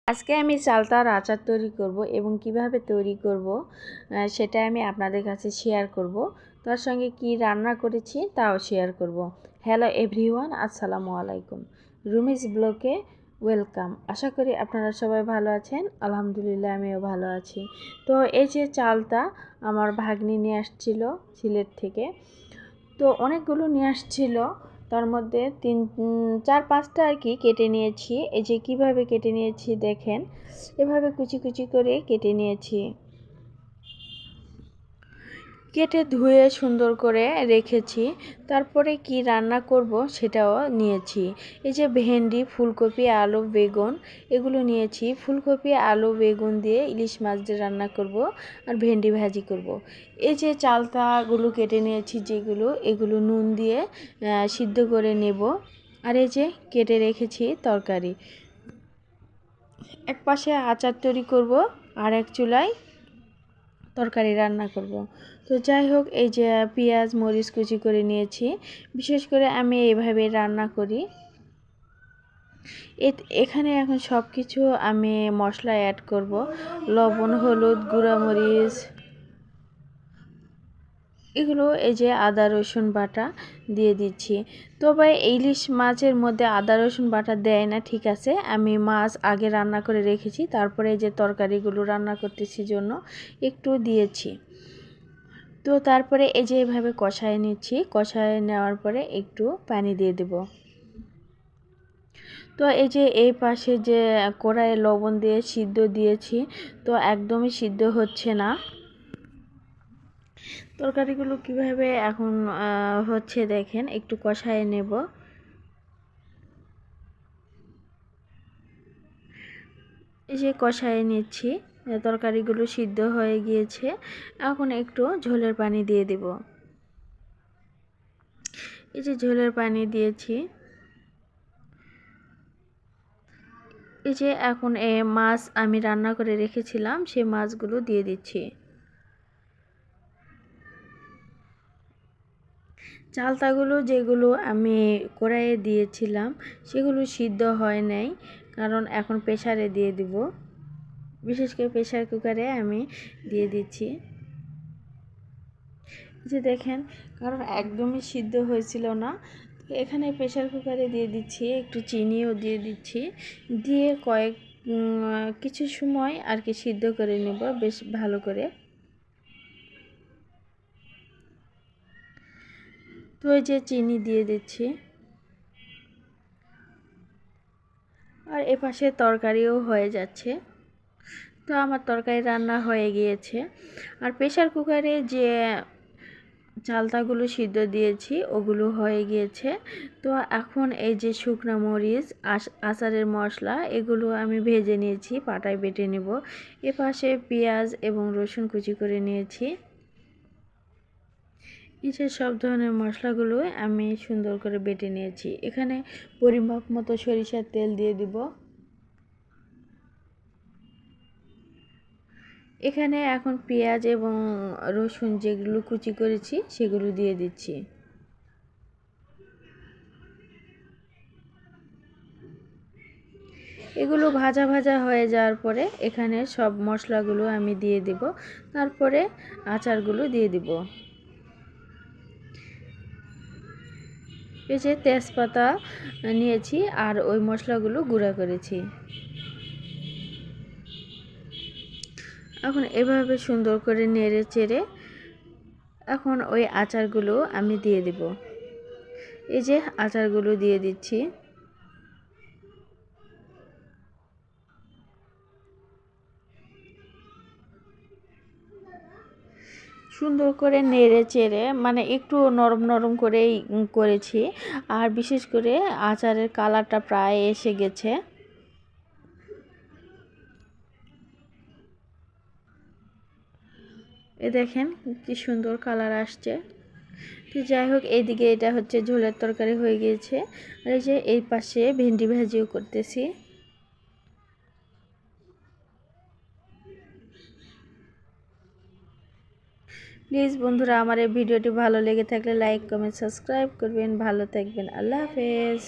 আজকে আমি চালতার আচার তৈরি করব এবং কিভাবে তৈরি করব সেটা আমি আপনাদের কাছে শেয়ার করব। তার সঙ্গে কি রান্না করেছি তাও শেয়ার করব। হ্যালো এভরিওয়ান, আসসালামু আলাইকুম। রুমিস ব্লগে ওয়েলকাম। আশা করি আপনারা সবাই ভালো আছেন। আলহামদুলিল্লাহ আমিও ভালো আছি। তো এই যে চালতা আমার ভাগ্নি নিয়ে আসছিল সিলেট থেকে, তো অনেকগুলো নিয়ে আসছিল। তার মধ্যে 4-5টা আর কি কেটে নিয়েছি। এই যে কিভাবে কেটে নিয়েছি দেখেন, এভাবে কুচি কুচি করে কেটে নিয়েছি। কেটে ধুয়ে সুন্দর করে রেখেছি। তারপরে কি রান্না করব সেটাও নিয়েছি। এই যে ভেন্ডি, ফুলকপি, আলু, বেগুন এগুলো নিয়েছি। ফুলকপি, আলু, বেগুন দিয়ে ইলিশ মাছ দিয়ে রান্না করব আর ভেন্ডি ভাজি করব। এই যে চালতাগুলো কেটে নিয়েছি যেগুলো, এগুলো নুন দিয়ে সিদ্ধ করে নেব। আর এই যে কেটে রেখেছি তরকারি। এক পাশে আচার তৈরি করব আর এক চুলায় তরকারি রান্না করব। তো যাই হোক, এই যে পেঁয়াজ মরিচ কুচি করে নিয়েছি। বিশেষ করে আমি এইভাবে রান্না করি। এখানে এখন সব কিছু আমি মশলা অ্যাড করব। লবণ, হলুদ, গুঁড়া মরিচ, এগুলো এই যে আদা রসুন বাটা দিয়ে দিচ্ছি। তবে ইলিশ মাছের মধ্যে আদা রসুন বাটা দেয় না, ঠিক আছে। আমি মাছ আগে রান্না করে রেখেছি, তারপরে এই যে তরকারিগুলো রান্না করতেছি জন্য একটু দিয়েছি। তো তারপরে এই যে এভাবে কষায় নিচ্ছি। কষায় নেওয়ার পরে একটু পানি দিয়ে দেব। তো এই যে এই পাশে যে কড়াইয়ে লবণ দিয়ে সিদ্ধ দিয়েছি, তো একদমই সিদ্ধ হচ্ছে না। তরকারিগুলো কিভাবে এখন হচ্ছে দেখেন, একটু কষায় নেব। এই যে কষায় নিচ্ছি, তরকারিগুলো সিদ্ধ হয়ে গিয়েছে। এখন একটু ঝোলের পানি দিয়ে দেব। এই যে ঝোলের পানি দিয়েছি। এই যে এখন মাছ আমি রান্না করে রেখেছিলাম, সেই মাছগুলো দিয়ে দিচ্ছি। চালতাগুলো যেগুলো আমি কড়াইয়ে দিয়েছিলাম সেগুলো সিদ্ধ হয় নাই, কারণ এখন প্রেসারে দিয়ে দিব। বিশেষ করে প্রেসার কুকারে আমি দিয়ে দিচ্ছি। যে দেখেন, কারণ একদমই সিদ্ধ হয়েছিল না। তো এখানে প্রেসার কুকারে দিয়ে দিচ্ছি, একটু চিনিও দিয়ে দিচ্ছি। দিয়ে কিছু সময় আর কি সিদ্ধ করে নেব বেশ ভালো করে। তো এই যে চিনি দিয়ে দিচ্ছি। আর এপাশে তরকারিও হয়ে যাচ্ছে। তো আমার তরকারি রান্না হয়ে গিয়েছে। আর প্রেসার কুকারে যে চালতাগুলো সিদ্ধ দিয়েছি ওগুলো হয়ে গিয়েছে। তো এখন এই যে শুকনো মরিচ, আচারের মশলা এগুলো আমি ভেজে নিয়েছি, পাটায় বেটে নেব। এপাশে পেঁয়াজ এবং রসুন কুচি করে নিয়েছি। এই যে সব ধরনের মশলাগুলো আমি সুন্দর করে বেটে নিয়েছি। এখানে পরিমাপ মতো সরিষার তেল দিয়ে দিব। এখানে এখন পেঁয়াজ এবং রসুন যেগুলো কুচি করেছি সেগুলো দিয়ে দিচ্ছি। এগুলো ভাজা ভাজা হয়ে যাওয়ার পরে এখানে সব মশলাগুলো আমি দিয়ে দেব। তারপরে আচারগুলো দিয়ে দিব। এই যে তেজপাতা নিয়েছি আর ওই মশলাগুলো গুঁড়া করেছি। এখন এভাবে সুন্দর করে নেড়ে চেড়ে এখন ওই আচারগুলো আমি দিয়ে দেব। এই যে আচারগুলো দিয়ে দিচ্ছি। সুন্দর করে নেড়ে চেড়ে, মানে একটু নরম নরম করেই করেছি। আর বিশেষ করে আচারের কালারটা প্রায় এসে গেছে। দেখেন কি সুন্দর কালার আসছে। তো যাই হোক, এইদিকে এটা হচ্ছে ঝোলের তরকারি হয়ে গিয়েছে। আর এই যে এই পাশে ভেন্ডি ভাজিও করতেছি। প্লিজ বন্ধুরা, আমার এই ভিডিওটি ভালো লেগে থাকলে লাইক কমেন্ট সাবস্ক্রাইব করবেন। ভালো থাকবেন। আল্লাহ হাফেজ।